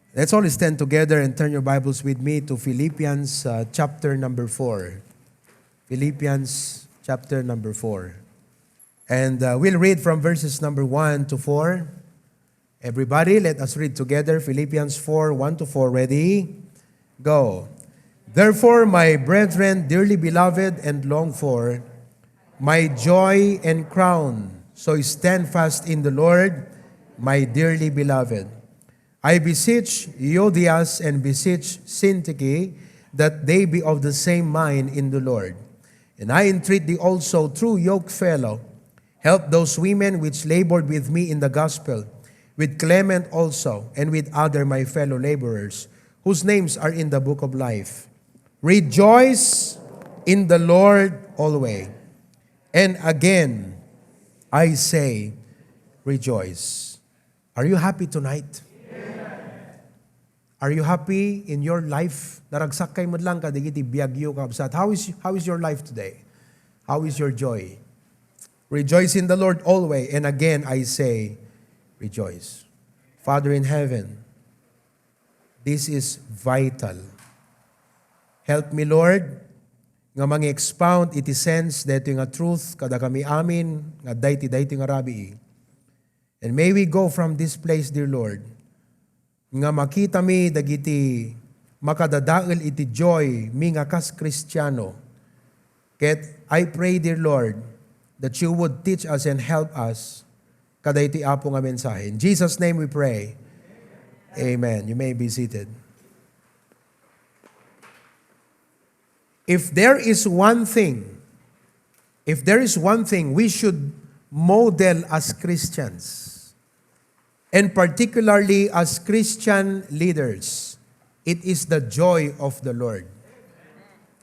Let's all stand together and turn your Bibles with me to Philippians chapter number 4. Philippians chapter number 4. And we'll read from verses number 1 to 4. Everybody, let us read together Philippians 4, 1 to 4. Ready? Go. Therefore, my brethren, dearly beloved and longed for, my joy and crown, so stand fast in the Lord, my dearly beloved. I beseech Euodias and beseech Syntyche that they be of the same mind in the Lord. And I entreat thee also, true yokefellow, help those women which labored with me in the gospel, with Clement also, and with other my fellow laborers, whose names are in the book of life. Rejoice in the Lord always. And again, I say, rejoice. Are you happy tonight? Are you happy in your life? Naragsak kay mo lang ka, digiti biyagyo ka absat. How is your life today? How is your joy? Rejoice in the Lord always. And again, I say, rejoice. Father in heaven, this is vital. Help me, Lord, nga mang-expound iti sense dito nga truth kada kami amin, nga dayti nga rabi. And may we go from this place, dear Lord, nga makita mi dagiti makadadael iti joy mi nga kas Kristiyano. Ket I pray, dear Lord, that you would teach us and help us kada iti apo nga mensahe. In Jesus' name we pray. Amen. You may be seated. If there is one thing we should model as Christians, and particularly as Christian leaders, it is the joy of the Lord.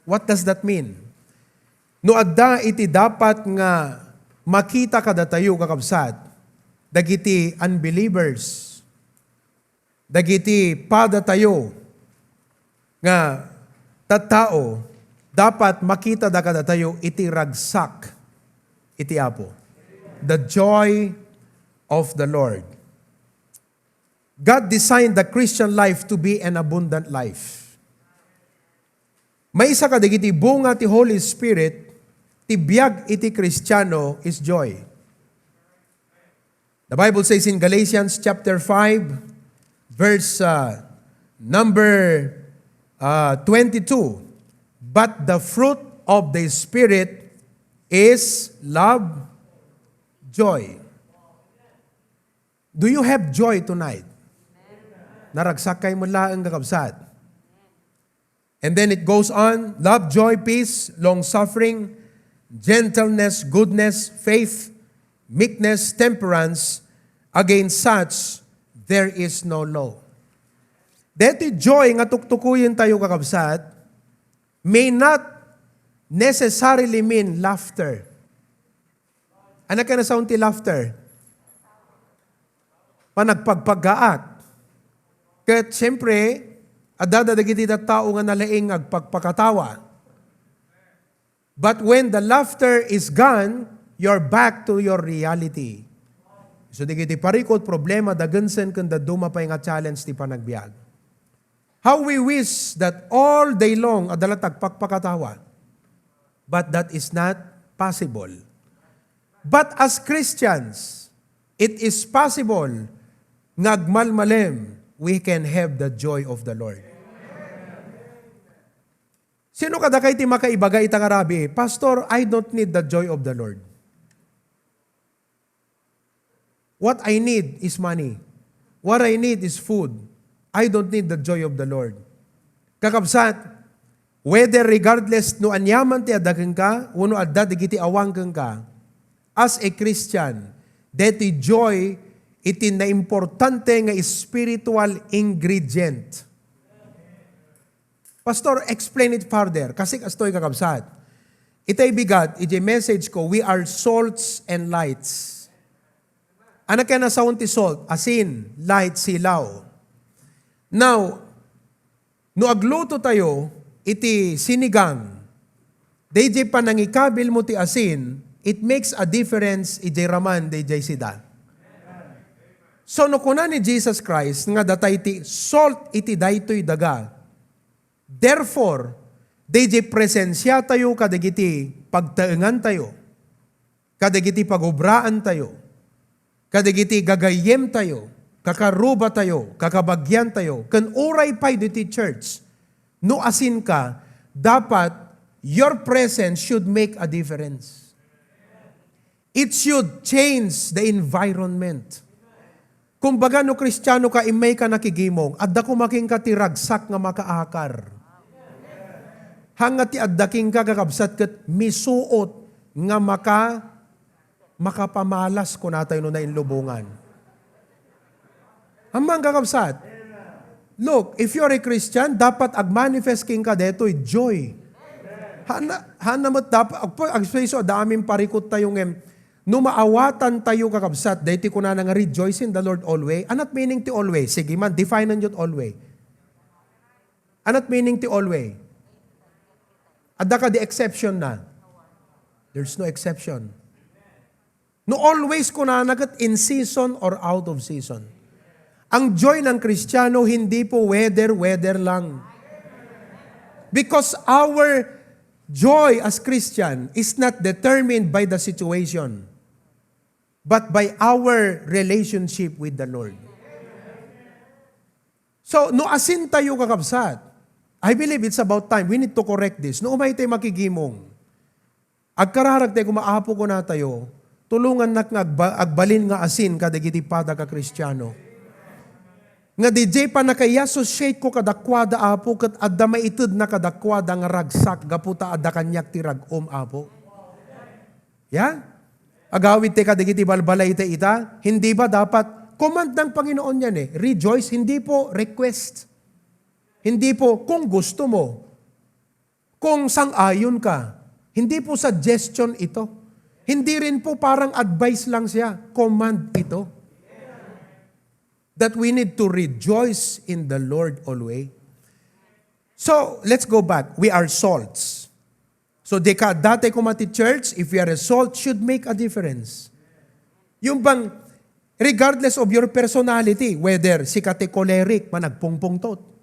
What does that mean? No adda iti dapat nga makita kada tayo kakabsat, dagiti unbelievers, dagiti pada tayo nga tattao, dapat makita da kada tayo iti ragsak iti apo. The joy of the Lord. God designed the Christian life to be an abundant life. May isa ka digiti bunga ti Holy Spirit, ti biag iti Kristiyano is joy. The Bible says in Galatians chapter 5, verse number 22, but the fruit of the Spirit is love, joy. Do you have joy tonight? Naragsakay mo lang ang kakabsat. And then it goes on, love, joy, peace, long-suffering, gentleness, goodness, faith, meekness, temperance. Against such, there is no law. Deti joy nga tuktukuyin tayo kakabsat may not necessarily mean laughter. Ano ka na sound ti laughter? Panagpagpagaat. Kat siyempre, adadadagiti na tao nga nalaing agpagpakatawa. But when the laughter is gone, you're back to your reality. So digiti parikot problema dagansen kanda duma pa nga challenge ti panagbiag. How we wish that all day long adalatag pagpakatawa. But that is not possible. But as Christians, it is possible ngagmalmalem we can have the joy of the Lord. Sino kada kay ti makaibaga itang arabi, Pastor, I don't need the joy of the Lord. What I need is money. What I need is food. I don't need the joy of the Lord. Kakabsat, whether regardless no anyaman ti adagang ka, uno adda digiti awanggang ka, as a Christian, deti joy iti na importante nga spiritual ingredient. Pastor, explain it further. Kasi kastoy kakabsat. Itay bigat, iti message ko, we are salts and lights. Ano kaya na sound ti salt? Asin, light, silaw. Now, no agluto tayo, iti sinigang, DJ pa nangikabil mo ti asin, it makes a difference iti raman DJ sida. So no kuna ni Jesus Christ nga datay ti salt iti daytoy daga. Therefore, DJ presensya tayo kadagiti pagtaengan tayo. Kadagiti pagobraan tayo. Kadagiti gagayem tayo. Kakaruba tayo. Kakabagyan tayo. Kan uray pay diti church. No asin ka, dapat your presence should make a difference. It should change the environment. Kung baga no Kristiyano ka, imay ka nakigimong, adda ko making ka tiragsak nga makaakar. Hangat ti addaking ka kakabsat kat misuot nga makapamalas ko natay no na inlubungan. Amang kakabsat, look, if you're a Christian, dapat ag-manifest king ka deto'y joy. Hana mo't dapat, ag-space daming parikot tayong no maawatan tayo kakabsat, dahiti ko na nga rejoice in the Lord always. Anat meaning ti always? Sige man, define nyo always. Anat meaning ti always? Adda ka the exception na. There's no exception. No always ko na nagat in season or out of season. Ang joy ng Kristiyano, hindi po weather lang. Because our joy as Christian is not determined by the situation, but by our relationship with the Lord. So, no asin tayo kakabsat. I believe it's about time. We need to correct this. No umay tayo makigimong. Agkararag tayo, kumaapo ko na tayo, tulungan na agbalin nga asin kadagiti pada ka Kristiyano. Nga DJ pa nakay-associate ko kadakwada apo kat adda maitud na kadakwada nga ragsak gaputa adda kanyak ti ragom apo. Yeah? Agawid te kadagiti balbalay te ita, hindi ba dapat command ng Panginoon yan rejoice, hindi po request. Hindi po kung gusto mo. Kung sang-ayon ka. Hindi po suggestion ito. Hindi rin po parang advice lang siya. Command ito. That we need to rejoice in the Lord always. So, let's go back. We are salts. So, dati kumati church, if we are a salt, should make a difference. Yung bang, regardless of your personality, whether si choleric, managpungpungtot,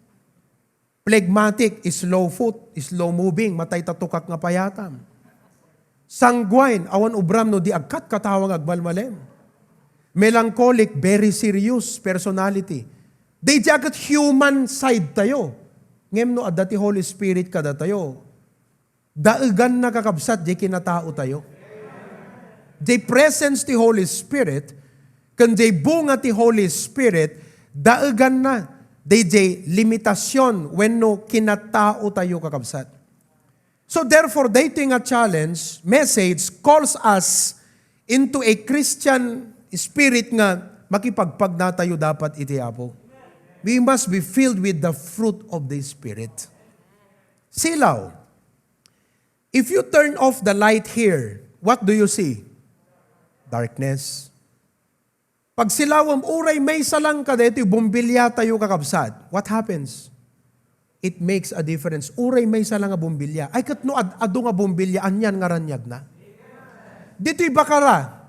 phlegmatic, slow foot, slow moving, matay tatukak nga payatam. Sanguine, awan ubram no di agkat katawang agbalmalem. Melancholic, very serious personality. They jagat human side tayo. Ngem no adati Holy Spirit kada tayo. Daegan na kakabsat di kinatao tayo. Di presence ti Holy Spirit, kan di bunga ti Holy Spirit, daegan na. Di limitasyon when no kinatao tayo kakabsat. So therefore, dating a challenge, message calls us into a Christian spirit nga makipagpag na tayo dapat iti apo. We must be filled with the fruit of the Spirit. Silaw. If you turn off the light here, what do you see? Darkness. Pag silawam, uray may salang ka dito, bumbilya tayo kakabsat. What happens? It makes a difference. Uray may salang nga bumbilya. Ay kat no ado nga bumbilya, anyan nga ranyag na. Dito'y Bacarra.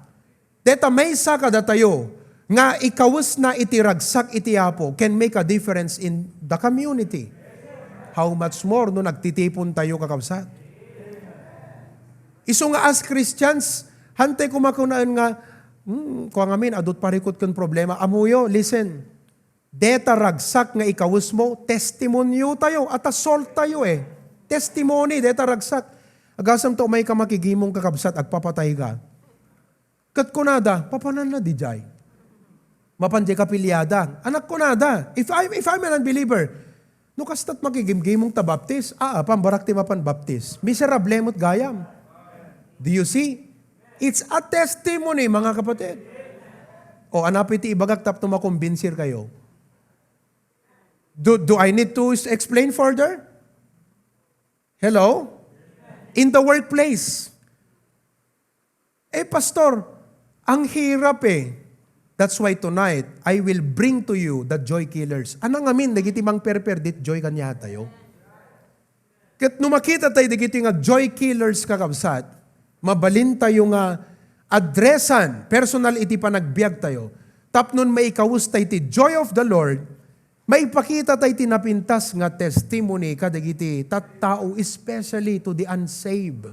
Deta may saka datayo nga ikawas na itiragsak itiapo can make a difference in the community. How much more no nagtitipon tayo kakabsat. Iso nga as Christians, hantay kumakunaan nga, kung amin, adot parikot kong problema. Amuyo, listen, deta ragsak nga ikawas mo, testimonyo tayo, at assault tayo Testimony, deta ragsak. Agasam to may ka makigimong kakabsat, agpapatay ka. Kat kunada, papanan na di jay. Mapanjay kapilyada. Anak kunada, if I'm an unbeliever, no kastat makigimgimong tabaptis, pambarak ti mapan baptis. Miserable mo't gayam. Do you see? It's a testimony, mga kapatid. O anapit ti ibagak tap tumakumbinsir kayo. Do I need to explain further? Hello? In the workplace. Pastor, ang hirap That's why tonight, I will bring to you the joy killers. Anang amin, nagitimang perperdit joy kanya tayo. Kat numakita tayo dagiti nga joy killers kakabsat, mabalin tayo nga adresan, personal iti panagbiag tayo. tapnon may ikawus tay ti joy of the Lord, may ipakita tay tinapintas nga testimony kadagiti tattao, especially to the unsaved.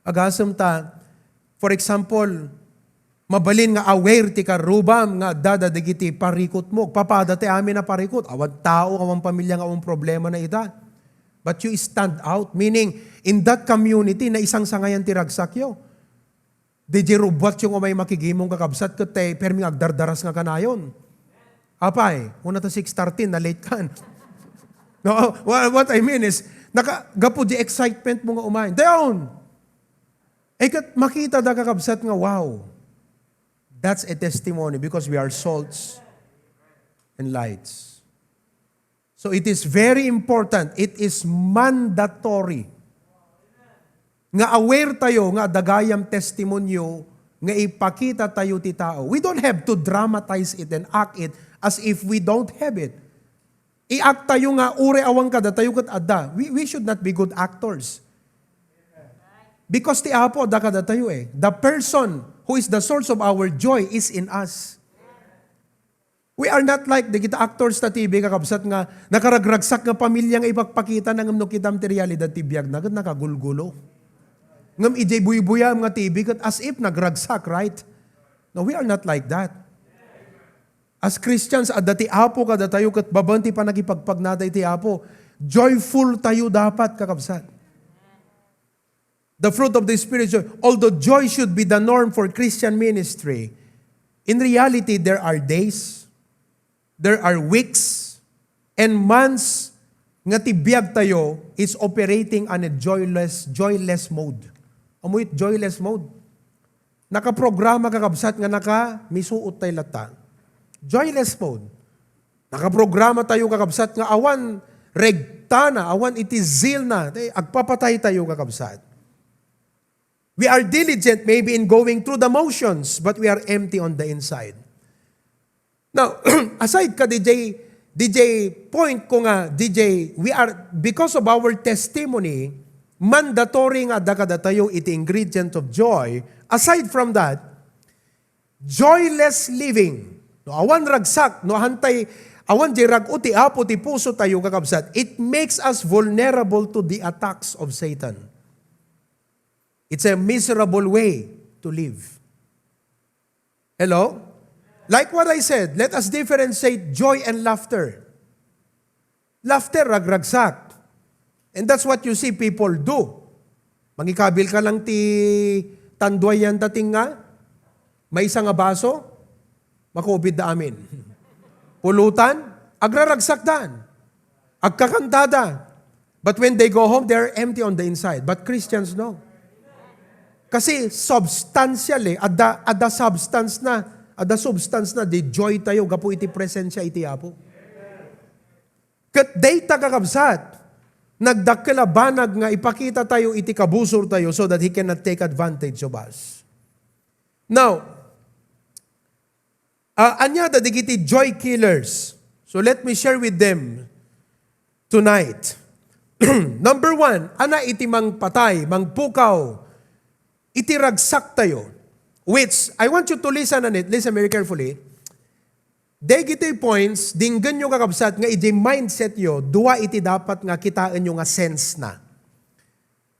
Agasam ta, for example, mabalin nga aware ti karubam nga dadadagiti parikot mo. Papada ti amin na parikot. Awad tao, awang pamilya nga awang problema na ita. But you stand out, meaning in that community na isang sangayan ti ragsakyo. Di jirubot yung umay makigimong kakabsat kate perming agdardaras nga kanayon. Apay, una ta 6:13 na late kan. No, what I mean is, gapo di excitement mo nga umay. Down! Kat makita da kakabsat nga, wow. That's a testimony because we are salts and lights. So it is very important. It is mandatory. Nga aware tayo, nga dagayam testimonyo, nga ipakita tayo ti tao. We don't have to dramatize it and act it as if we don't have it. I-act tayo nga, ure awang kada tayo kat adda. We should not be good actors. Because ti Apo, da kada tayo eh. The person who is the source of our joy is in us. We are not like the kita actors na TV kakabsat nga nakaragragsak nga pamilya nga ipagpakita ng amno kitam ti realidad ti biyag na nakagulgulo. Ngam ijay buy-buyam nga TV kat as if nagragsak, right? No, we are not like that. As Christians, adda ti Apo kada tayo kat babanti pa nagipagpagnaday ti Apo. Joyful tayo dapat kakabsat. The fruit of the Spirit, although joy should be the norm for Christian ministry, in reality, there are days, there are weeks, and months nga tibiyag tayo is operating on a joyless mode. Amoy joyless mode. Nakaprograma kakabsat nga misuot tayo lata. Joyless mode. Nakaprograma tayo kakabsat nga awan regtana, awan itizil na, agpapatay tayo kakabsat. We are diligent maybe in going through the motions, but we are empty on the inside. Now, aside ka DJ point ko nga, we are, because of our testimony, mandatory nga kada tayo iti ingredient of joy. Aside from that, joyless living. No, awan ragsak, no hantay, awan di raguti apo ti puso tayo kakabsat. It makes us vulnerable to the attacks of Satan. It's a miserable way to live. Hello? Like what I said, let us differentiate joy and laughter. Laughter, ragragsak. And that's what you see people do. Mangikabil ka lang ti tanduayan dating nga, may isang baso, makubid da amin. Pulutan, agraragsak dan. Agkakantada. But when they go home, they're empty on the inside. But Christians, no. Kasi substantial ada substance na, di joy tayo, gapo iti presensya iti Apo. Kat day tagakabsat, nagdakila banag nga ipakita tayo iti kabusor tayo so that He cannot take advantage of us. Now, anya da digiti joy killers. So let me share with them tonight. Number 1, ana iti mang patay, mang pukaw, iti ragsak tayo. Which, I want you to listen on it. Listen very carefully. Digiti points, dinggan nyo kakabsat nga iti mindset yo, dua iti dapat nga kitaan nyo nga sense na.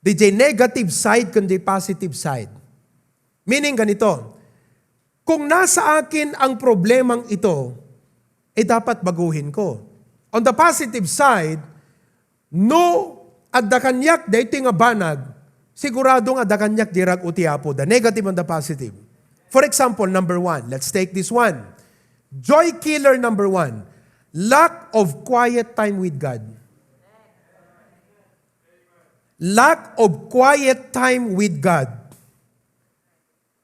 Di negative side kundi positive side. Meaning ganito, kung nasa akin ang problemang ito, dapat baguhin ko. On the positive side, no adda kanyak dayti nga banag, sigurado nga adda kanyak dirag uti Apo. The negative and the positive. For example, number 1, let's take this one. Joy killer number 1, lack of quiet time with God. Lack of quiet time with God.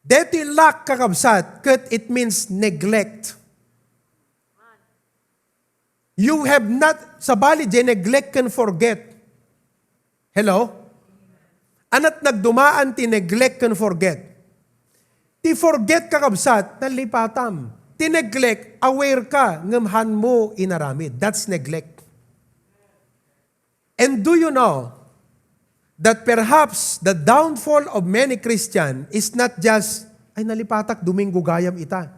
Deti lack kakabsat, kat it means neglect. You have not, sabali neglect can forget. Hello? Anat nagdumaan ti neglect can forget. Ti forget kakabsat, nalipatam. Ti neglect, aware ka, ngamhan mo inaramid. That's neglect. And do you know that perhaps the downfall of many Christians is not just, Ay nalipatak, Domingo gayam ita.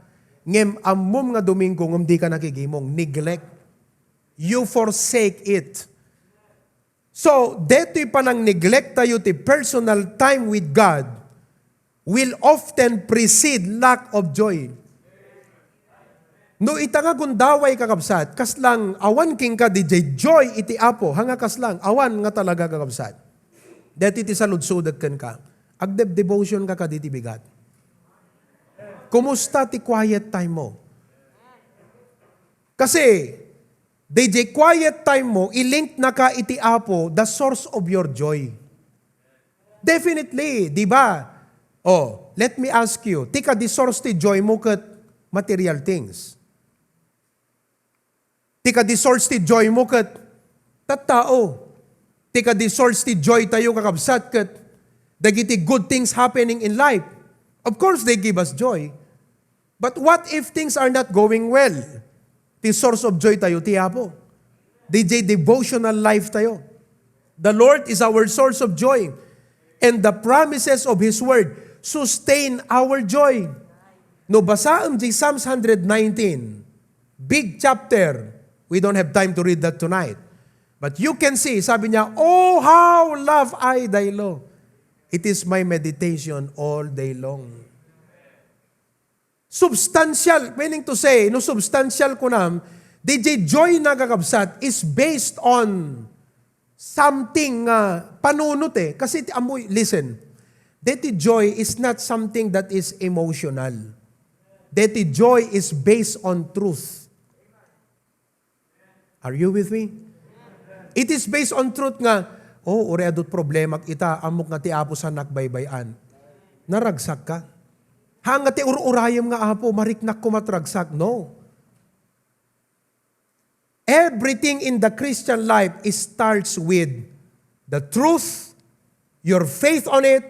Ngem ammom nga Domingo, ngem di ka nakigimong, neglect. You forsake it. So, deto'y panang neglect tayo ti personal time with God will often precede lack of joy. No ita nga gundaway kakabsat, kaslang awan king ka DJ joy iti apo, hanga kaslang awan nga talaga kakabsat. Deti ti saludsudag ken ka. Agdeb devotion ka kaditi bigat. Kumusta ti quiet time mo? Kasi, DJ quiet time mo, ilink na ka iti apo, the source of your joy. Definitely, di ba? Oh, let me ask you, tika di source ti joy mo kat material things. Tika di source ti joy mo kat tattao. Tika di source ti joy tayo kakabsat kat dagiti good things happening in life. Of course, they give us joy. But what if things are not going well? Ti source of joy tayo, ti apo. DJ devotional life tayo. The Lord is our source of joy. And the promises of His Word sustain our joy. No, basaam di Psalms 119. Big chapter. We don't have time to read that tonight. But you can see, sabi niya, oh, how love I thy law. It is my meditation all day long. Substantial, meaning to say, no substantial ko nam, DJ joy na kakabsat is based on something panunot eh. Kasi amoy, listen, DJ joy is not something that is emotional. DJ joy is based on truth. Are you with me? It is based on truth nga, oh, ore adot problema ita, amok nga ti apo sa nakbaybayan. Naragsak ka. Hanga ti ururayam nga apo, mariknak kumatragsak. No. Everything in the Christian life starts with the truth, your faith on it,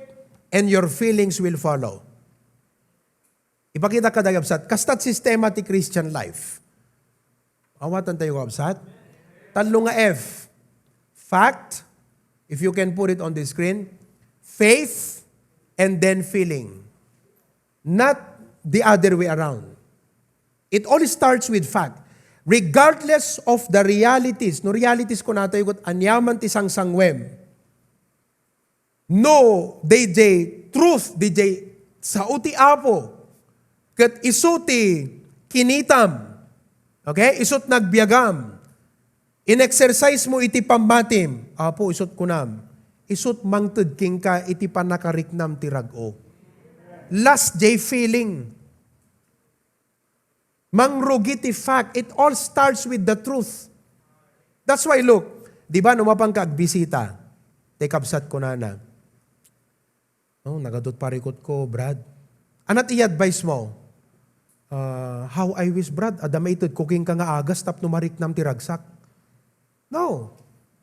and your feelings will follow. Ipakita ka dagabsat, kastat sistema ti Christian life. Awatan tayo kabsat. Talo nga F. Fact, if you can put it on the screen, faith, and then feeling. Not the other way around. It all starts with fact. Regardless of the realities, no realities ko nato yung anyaman ti sangsangwem. No, DJ, truth, DJ, sa uti apo, kat isuti kinitam, okay, isut nagbiagam, in-exercise mo iti pamatim, apo, isut kunam, isut mangtud king ka iti panakariknam ti rag-o. Last day feeling. Mangrugiti fact. It all starts with the truth. That's why look, di ba numapang kaagbisita, tekabsat ko na. Oh, nagadot parikot ko, Brad. Anat i-advise mo? How I wish, Brad, adamated cooking ka nga agas tap numarik nam tiragsak. No.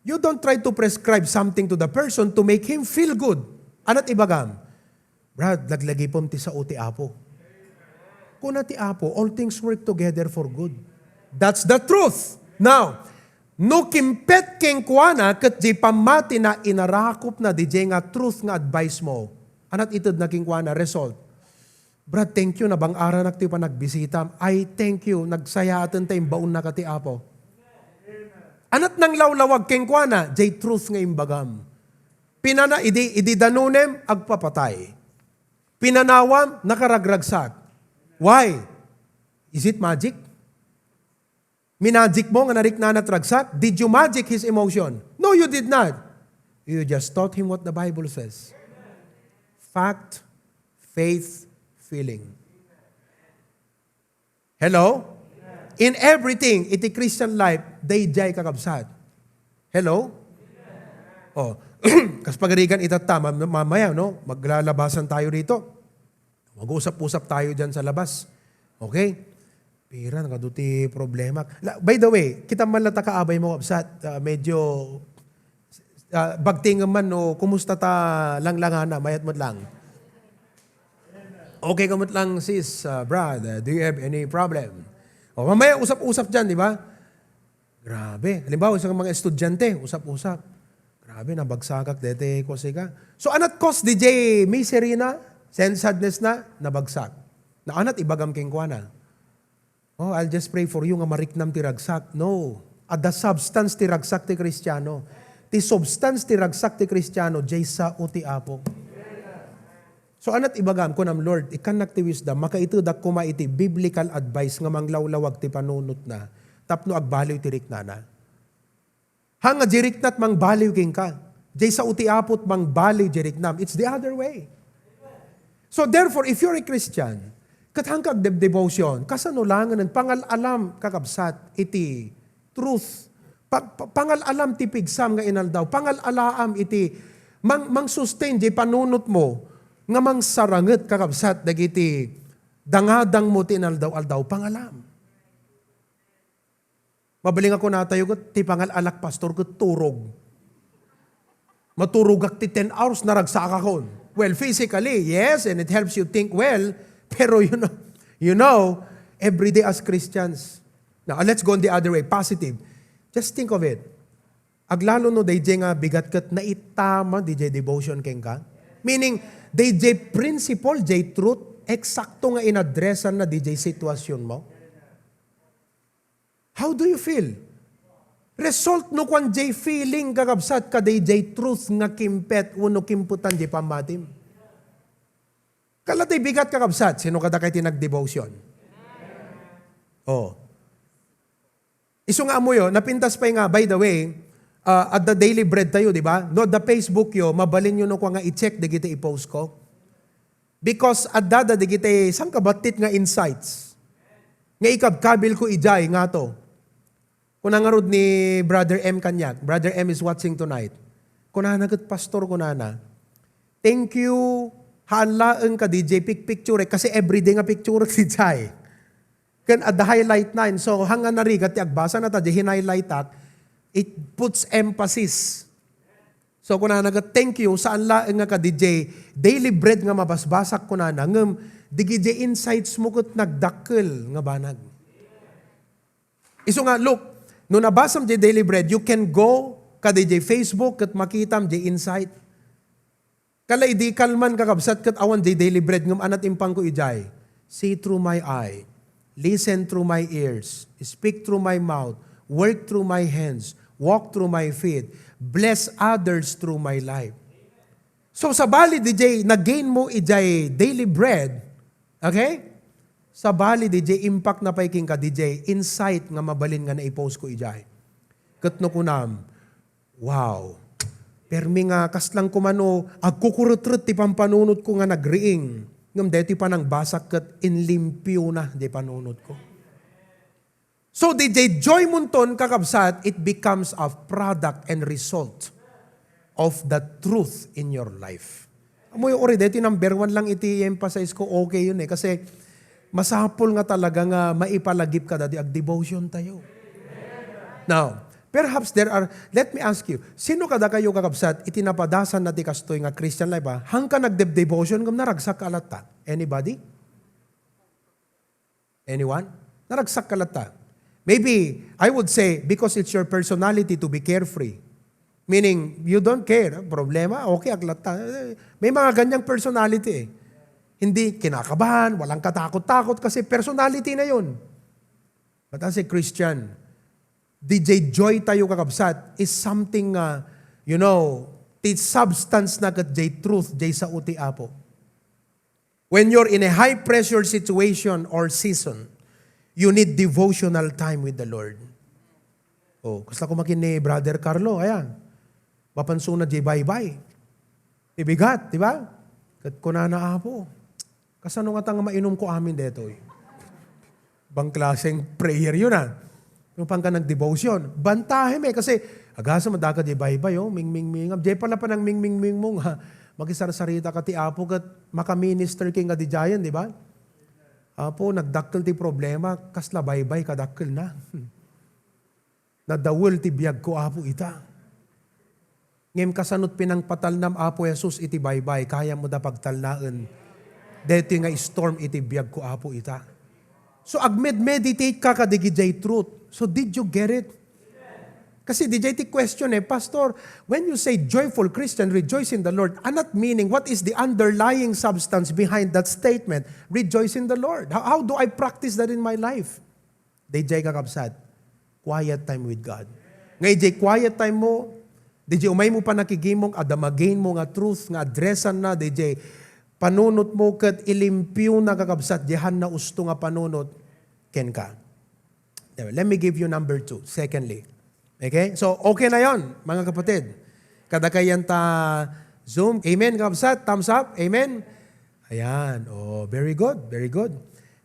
You don't try to prescribe something to the person to make him feel good. Anat ibagam? Brad, laglagi pom ti sa uti apo. Kuna ti apo, all things work together for good. That's the truth. Now, no kimpet keng kuana kat di pamati na inarakop na di nga truth nga advice mo. Anat itod na king kuana, result. Brad, thank you na bang ara nakti pa nagbisita. I thank you, nagsaya atin tayong baon na kati apo. Anat nang lawlawag keng kuana, jay truth nga imbagam. Pinana, idi danunem, agpapatay. Pinanawam, nakaragragsak. Why? Is it magic? Minagic mo nga narik na natragsak? Did you magic his emotion? No, you did not. You just taught him what the Bible says. Fact, faith, feeling. Hello? In everything, iti Christian life, they jay kakabsat. Hello? Oh, kas pagarigan itatama, mamaya, no? Maglalabasan tayo rito. Mag-usap-usap tayo dyan sa labas. Okay? Pira, nakaduti problema. By the way, kita man lang kaabay mo, kapsat, medyo bagtingan man, no? Kumusta ta lang-langana, mayat mo lang. Okay kamot lang, sis, Brad, do you have any problem? O, mamaya, usap-usap dyan, di ba? Grabe. Halimbawa, sa mga estudyante, usap-usap. Grabe, nabagsakak, dete, kose ka. So, anat cause, DJ, misery na? Sense sadness na, nabagsak. Naanat ibagam keng kuana. Oh, I'll just pray for you nga mariknam ti ragsak. No. At the substance ti ragsak ti Kristiyano. Ti substance ti ragsak ti Kristiyano, jaysa o ti Apo. So anat ibagam ko nam Lord, ikanak ti wisdom, makaitudak kuma iti biblical advice nga manglawlawag ti panunot na, tapno agbaliw ti riknana. Hanga jiriknat mang baliw king ka. Jaysa o ti Apot mang baliw jiriknam. It's the other way. So therefore, if you're a Christian, kathangkag devotion, kasanulangan ng pangalalam kakabsat, iti truth. Pangalalam ti pigsam nga inaldaw. Pangalalam iti mang sustain di panunot mo nga mang saranget kakabsat dagiti dangadang mo ti inaldaw-aldaw. Pangalam. Mabaling ako natayo ko, ti pangalalak pastor ko turog. Maturugak ti 10 hours naragsak ako. Well, physically, yes, and it helps you think well, pero you know, every day as Christians. Now, let's go on the other way, positive. Just think of it. Aglalo no, DJ nga bigat kat na itama, DJ devotion keng ka. Meaning, DJ principle, DJ truth, eksakto nga inadresan na DJ sitwasyon mo. How do you feel? Result no kwan jay feeling kakabsat ka jay truth nga kimpet uno kimputan jay pamatim. Kalatay bigat kakabsat, sino kada kay tinag-devotion? Oh. Iso nga mo yun, napintas pa nga, by the way, at the daily bread tayo, di ba? No, the Facebook yo, mabalin nyo no kwa nga i-check, di kita i-post ko. Because at dada, di kita, sang kabatit nga insights. Nga ikabkabil ko ijay nga to. Kung nangarod ni Brother M kanyak, Brother M is watching tonight. Kung nanagat pastor ko nana, thank you, haanlaan ka DJ, picture, kasi everyday nga picture si Jai. Kan at the highlight 9, so hanga narigat, agbasa na ta, hin-highlight at, it puts emphasis. So kung nanagat, thank you, saan laan nga ka DJ, daily bread nga mabasbasak ko nana, ngam, DJ insights mo kat nagdakkel nga banag. Iso nga, look, nung nabasam di daily bread, you can go ka di Facebook kat makitam di insight. Kalay di kalman kakabsat kat awan di daily bread ngam anat impang ko ijay. See through my eye, listen through my ears, speak through my mouth, work through my hands, walk through my feet, bless others through my life. So sa bali DJ, nag-gain mo ijay daily bread, okay? Sa bali, DJ, impact na paiking ka, DJ, insight nga mabalin nga na-post ko ijay. Katno kunam, wow, permi nga kaslang kumano, agkukurutrut ti pampanunod ko nga nagriing. Ngam deti pa nang basak kat inlimpyo na di panunod ko. So, DJ, joy munton kakabsat, it becomes a product and result of the truth in your life. Amoy already, deti number 1 lang iti-emphasize ko, okay yun eh. Kasi, masapol nga talaga nga maipalagip ka dati ag devotion tayo. Now, perhaps let me ask you, sino kada kayo kakabsat, itinapadasan na ti kastoy nga Christian life ha? Hang ka nag-devotion, ngam naragsak kalata. Anybody? Anyone? Naragsak kalata. Maybe, I would say, because it's your personality to be carefree. Meaning, you don't care. Problema, okay, aglata. May mga ganyang personality eh. Hindi kinakabahan, walang katakot-takot kasi personality na yun. But as a Christian, DJ joy tayo kakabsat is something, the substance na kat jay truth, jay sa uti apo. When you're in a high-pressure situation or season, you need devotional time with the Lord. Oh, kasla ko makin ni Brother Carlo, ayan. Mapanso na jay bye-bye. Ibigat, di ba? Kat kunana apo. Kasano nga tanga mainom ko amin dito eh. Bang klaseng prayer yun ah. Yung pang ka nag-devotion. Bantahin eh kasi agasa madaka di bye-bye oh. Ming-ming-ming. Di pala pa ng ming-ming-ming mong ha. Magisar-sarita ka ti Apo kat maka-minister king nga di jayan, di ba? Apo, nagdakkel ti problema. Kasla bye-bye kadakkel na. Nadawel ti biyag ko Apo ita. Ngem kasanot pinang patalnam Apo Jesus iti bye-bye. Kaya mo da pagtalnaan. Dito nga storm iti biyag ko Apo ita. So agmed-meditate ka kadigijay truth. So did you get it? Kasi DJ ti question Pastor, when you say joyful Christian, rejoice in the Lord, not meaning what is the underlying substance behind that statement? Rejoice in the Lord. How do I practice that in my life? DJ kakabsat, quiet time with God. Ngay DJ quiet time mo, DJ umay mo pa nakigimong, adamagain mo nga truth, nga addressan na, DJ panunot mo kat ilimpyo na kakabsat, dihan na usto nga panunot, ken ka. Let me give you number 2. Secondly, okay? So, okay na yon, mga kapatid. Kada kayan ta Zoom. Amen, kakabsat? Thumbs up? Amen? Ayan. Oh, very good. Very good.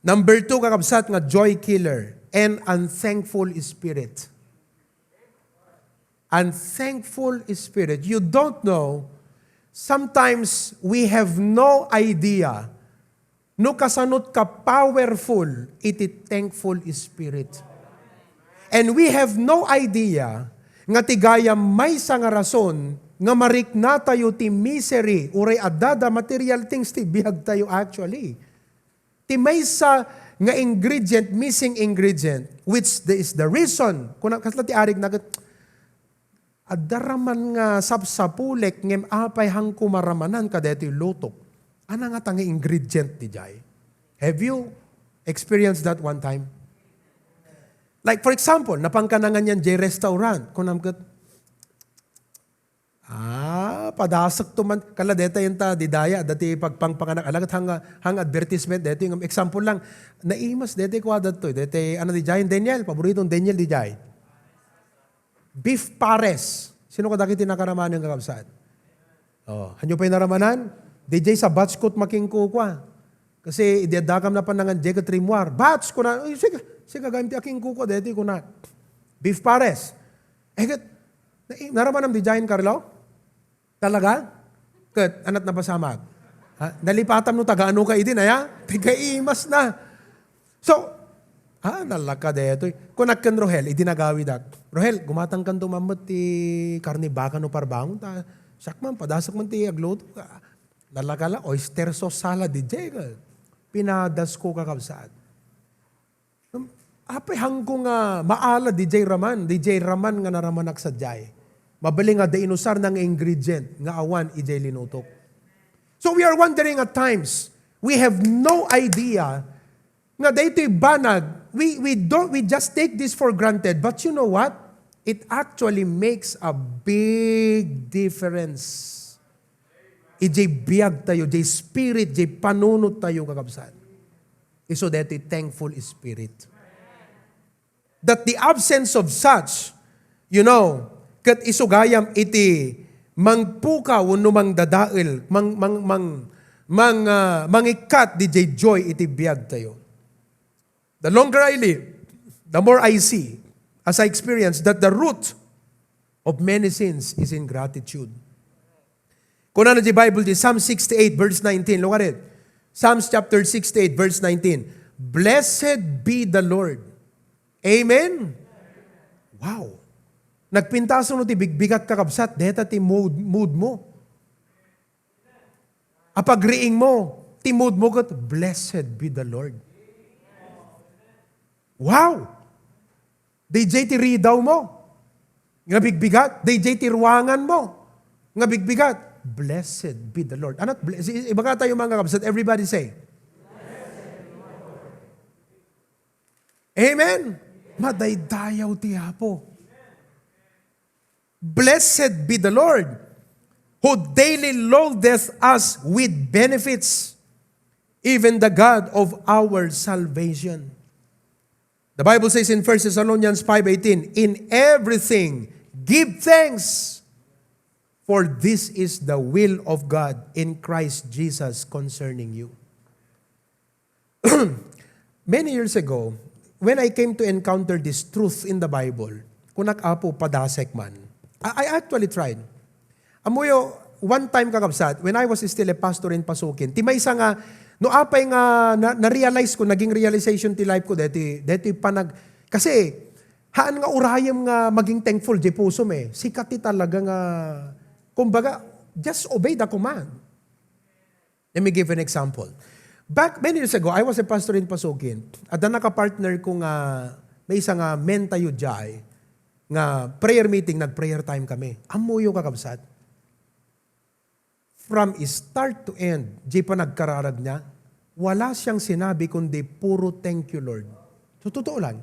Number 2, kakabsat, nga joy killer. And unthankful spirit. Unthankful spirit. You don't know, sometimes we have no idea no kasanot ka powerful iti thankful spirit. And we have no idea nga tigaya may nga rason nga marikna tayo ti misery uray adada material things ti bihag tayo actually. Ti may nga ingredient, missing ingredient, which is the reason kung kasla ti arig nagat adaraman nga sapsapulek ngem apay hang kumaramanan kadeti lutok. Ano nga tanga ingredient ti jay? Have you experienced that one time? Like for example, napangkanangan yan jay restaurant. Kung namkat, padasak to man. Kala deta yung ta, didaya, dati pagpangpanganak. Alagat hang advertisement, deti yung example lang. Naimas, deti kwa dato. Deti, ano di jay? Daniel, paboritong Daniel di jay. Beef pares. Sino ka daki tinakaramahan yung kakabsat? Oh, hanyo pa yung naramanan? DJ sa batch coat makingko kwa. Kasi idadakam na panangan jay katrimwar. Batch ko na, sige gamit aking kuko, deti ko na. Beef pares. Naraman ang dijayin, Carlo? Talaga? Kat, anat na pasamag. Nalipatan mo taga ano ka idin, aya? Tigaimas na. So, nalaka deto. Kung nakkan Rohel, idinagawi dat. Rohel, gumatang kan tumamot ti karni baka no parbangon ta. Sakman, padasak man ti agluto ka. Nalaka la, oyster sauce salad, DJ ka. Pinadas ko kakabsaan. Apay hangko nga maala DJ Raman nga naramanak sa jay. Mabali nga dainusar ng ingredient nga awan ijay linutok. So we are wondering at times, we have no idea nga daytoy banag, we just take this for granted, but you know what? It actually makes a big difference. Ijay biyag tayo, jay spirit, jay panunot tayo kakabsat. Iso daytoy thankful spirit. That the absence of such, kat isugayam iti mangpukaw no mang dadail, mangikat di jay joy iti biyag tayo. The longer I live, the more I see, as I experience, that the root of many sins is ingratitude. Kung ano di Bible di Psalm 68 verse 19, look at it. Psalms chapter 68 verse 19. Blessed be the Lord. Amen? Wow. Nagpintaso no ti bigbigat kakabsat, deta ti mood mo. Apagriing mo, ti mood mo kat, blessed be the Lord. Wow! DJ ti ridaw mo. Nga bigbigat. DJ ti ruangan mo. Nga bigbigat. Blessed be the Lord. Anat, iba ka tayo mga kakabsat, everybody say. Amen? Madaydayaw ti Apo. Blessed be the Lord, who daily loadeth us with benefits, even the God of our salvation. The Bible says in 1 Thessalonians 5:18, in everything give thanks, for this is the will of God in Christ Jesus concerning you. Many years ago, when I came to encounter this truth in the Bible, kunak apo padasek man, I actually tried. Amuyo, one time kakabsat, when I was still a pastor in Pasukin, ti may isa nga, no apay nga, na-realize ko, naging realization ti life ko, deti kasi, haan nga urayam nga maging thankful, di puso me, sikat ti talaga nga, kumbaga, just obey the command. Let me give an example. Back many years ago, I was a pastor in Pasukin. At na nakapartner ko nga, may isa nga men tayo jay, nga prayer meeting, nag-prayer time kami. Amuyo kakabsat. From start to end, di pa nagkararag niya, wala siyang sinabi kundi puro thank you, Lord. So, totoo lang.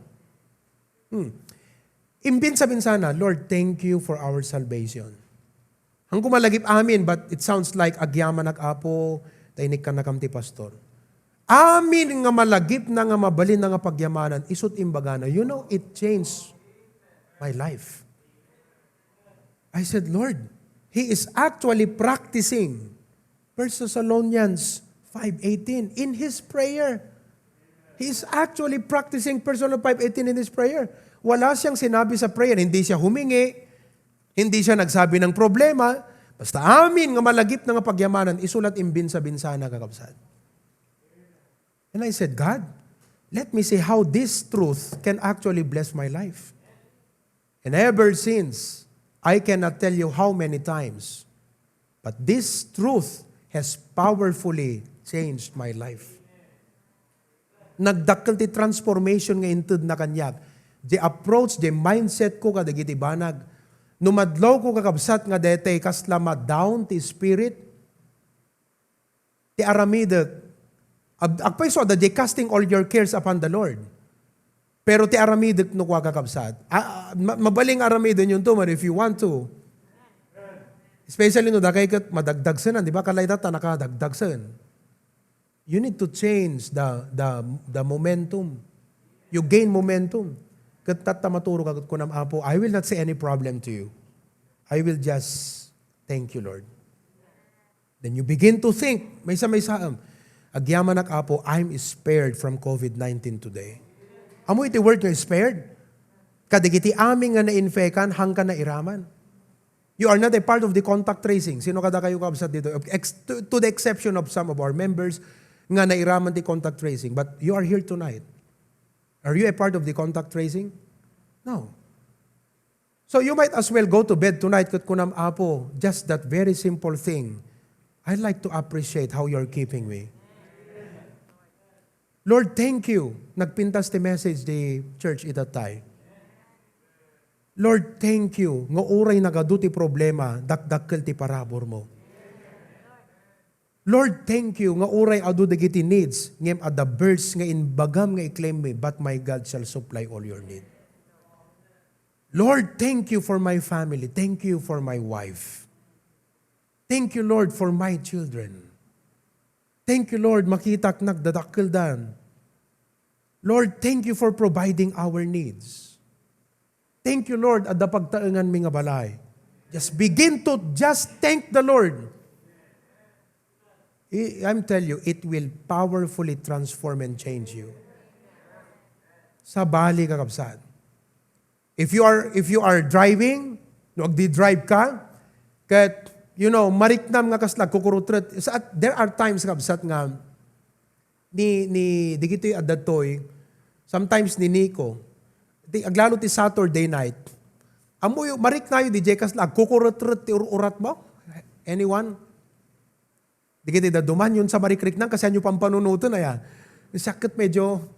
Imbinsa-binsana, Lord, thank you for our salvation. Ang kumalagip amin, but it sounds like agyaman nag-apo, tainik ka na kamti pastor. Amin nga malagip na nga mabalin na nga pagyamanan, isut imbagana. You know, it changed my life. I said, Lord, he is actually practicing 1 Thessalonians 5:18 in his prayer. He is actually practicing 1 Thessalonians 5:18 in his prayer. Wala siyang sinabi sa prayer, hindi siya humingi, hindi siya nagsabi ng problema, basta amin nga malagip na nga pagyamanan, isulat imbinsa-binsana kakabsat. And I said, God, let me see how this truth can actually bless my life. And ever since, I cannot tell you how many times, but this truth has powerfully changed my life. Nagdakkel ti transformation nga inted na kanyak. The approach, the mindset ko kadagiti banag. Numadlaw ko kakabsat nga dete kasla ma-down ti spirit. Ti aramidek. Agpay so da casting all your cares upon the Lord. Pero ti aramidek no kwa kakabsat. Mabaling aramidek yun to, if you want to. Especially no, da kay kat madagdagsan, di ba? Kalay data nakadagdagsan. You need to change the momentum. You gain momentum. Kat maturo ka ko nam apo, I will not say any problem to you. I will just thank you, Lord. Then you begin to think, may saam, agyaman ak apo, I'm spared from COVID-19 today. Amo iti word nga spared? Kadigiti aming nga na-infekan, hangka na iraman. You are not a part of the contact tracing. Sino kada kayo kabsat dito? To the exception of some of our members, nga nairaman di contact tracing. But you are here tonight. Are you a part of the contact tracing? No. So you might as well go to bed tonight kat kunam apo, just that very simple thing. I'd like to appreciate how you're keeping me. Lord, thank you. Nagpintas ti message di church itatay. Lord, thank you. Nga uray nagaduti problema, dakdakkel ti parabor mo. Lord, thank you. Nga uray adu dagiti needs, ngem at the birds nga inbagam nga i-claim me, but my God shall supply all your need. Lord, thank you for my family. Thank you for my wife. Thank you, Lord, for my children. Thank you, Lord, makitak nagdadakkel dan. Lord, thank you for providing our needs. Thank you, Lord, at pagtaengan mi nga balay. Just begin to just thank the Lord. I'm telling you, it will powerfully transform and change you. Sa bali kakabsat. If you are driving, nagdi-drive ka, kat mariknam nga kaslag kukurutret. There are times kakabsat nga ni digitoy adatoy, sometimes ni Nico, aglalo ti Saturday night, amoy mariknayo di kaslag kukurutret ti urat mo? Anyone? Di kita duman yun sa marikrik nang kasi anyo pampanunuto na ya. Sakit medyo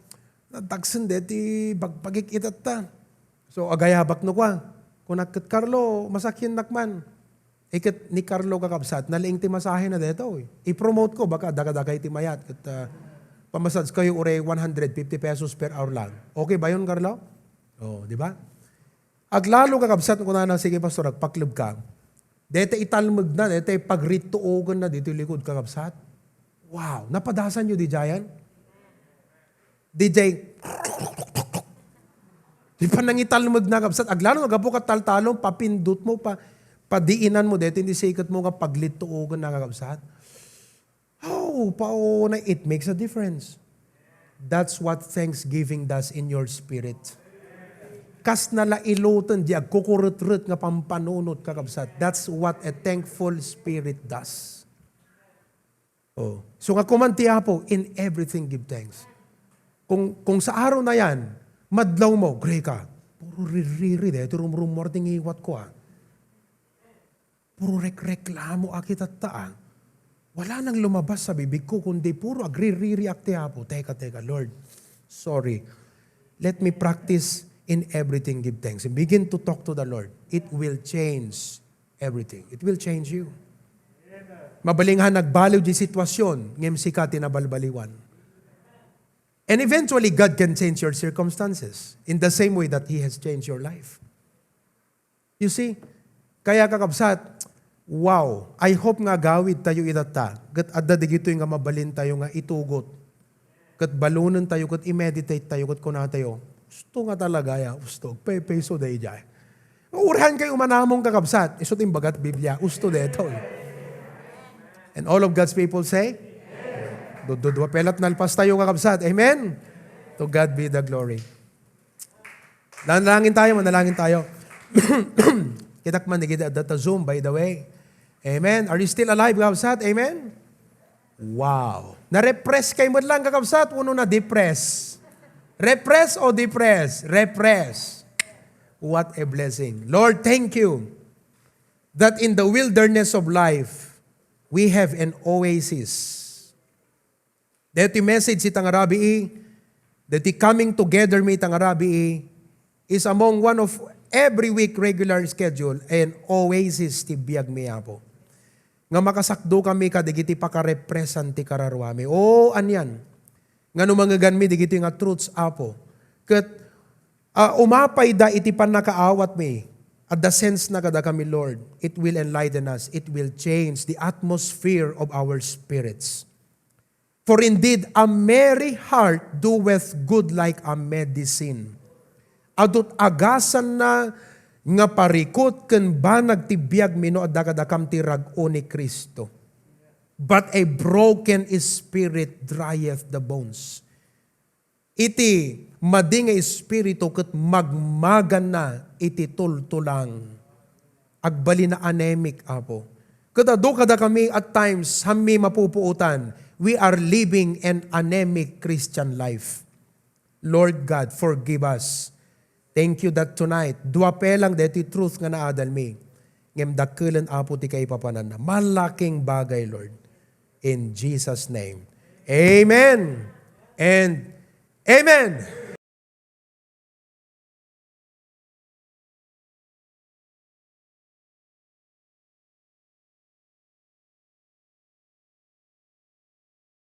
tagsan deti pagpagikitat ta. So agayabak no kwa. Kung nakit Carlo, masakyan nakman. Ikit ni Carlo kakabsat, nalaing ti masahe na deto. I-promote ko, baka dagadagay ti mayat. Pamasad kayo ure 150 pesos per hour lang. Okay ba yun, Carlo? Oh, di ba? Aglalo kakabsat ko na sige pastor, agpaklub ka. Dete italmag na, dete pagrituogan na dito likod kakabsat. Wow, napadasan nyo di jayan? DJ, di pa nang italmag na kakabsat. Aglalo nagapo ka taltalong, papindot mo, padiinan mo, dete hindi sikat mo nga paglituogan na kakabsat. Oh, paona, it makes a difference. That's what thanksgiving does in your spirit. Kas nala ilutan di agkukurut-rut nga pampanunot kakabsat. That's what a thankful spirit does. Oh. So nga kumantiya po, in everything give thanks. Kung sa araw na yan, madlaw mo, gray ka, puro ririri, ito rumorting iwat ko Puro reklamo akit at taan. Wala nang lumabas sa bibig ko, kundi puro agri-react po. Teka, Lord, sorry. Let me practice In everything, give thanks. And begin to talk to the Lord. It will change everything. It will change you. Mabalinghan nagbaliw di sitwasyon, ngem sika tinabalbaliwan. And eventually, God can change your circumstances in the same way that He has changed your life. You see? Kaya kakabsat, wow, I hope nga gawid tayo idata. Kat adda digito nga mabalin tayo nga itugot. Kat balunan tayo, kat i-meditate tayo, kat kuna tayo. Gusto nga talaga ya, gusto. Peso day jay. Urahan kayo manamong kakabsat. Iso timbagat Biblia, gusto deto. And all of God's people say, dudwa pelat nalpas tayo kakabsat. Amen? To God be the glory. Manalangin tayo. Kitak man digida data Zoom, by the way. Amen? Are you still alive, kakabsat? Amen? Wow. Na-repress kayo mo lang, kakabsat. Uno na depress. Repress o depress? Repress. What a blessing. Lord, thank you that in the wilderness of life, we have an oasis. That the message itang Arabi, that the coming together me itang Arabi is among one of every week regular schedule and oasis ti biyag mi apo. Nga makasakdo kami kadigiti pakarepresan ti kararwami. Anyan. Nga numangagan mi digiti nga truths apo. Kat umapay da iti pan nakaawat mi. At the sense na kada kami, Lord, it will enlighten us. It will change the atmosphere of our spirits. For indeed, a merry heart doeth good like a medicine. Adot agasan na nga parikot ken banag ti biag mi no adda kadakam ti rag-o ni Kristo. But a broken spirit drieth the bones. Iti mading espiritu ket magmagan na iti tultulang. Agbali na anemic apo. Kadado kada kami at times hami mapupuutan. We are living an anemic Christian life. Lord God, forgive us. Thank you that tonight, dua pelang deti truth nga naadal mi. Ngem dakkelan apo ti kay papanan na. Malaking bagay, Lord. In Jesus' name. Amen and amen.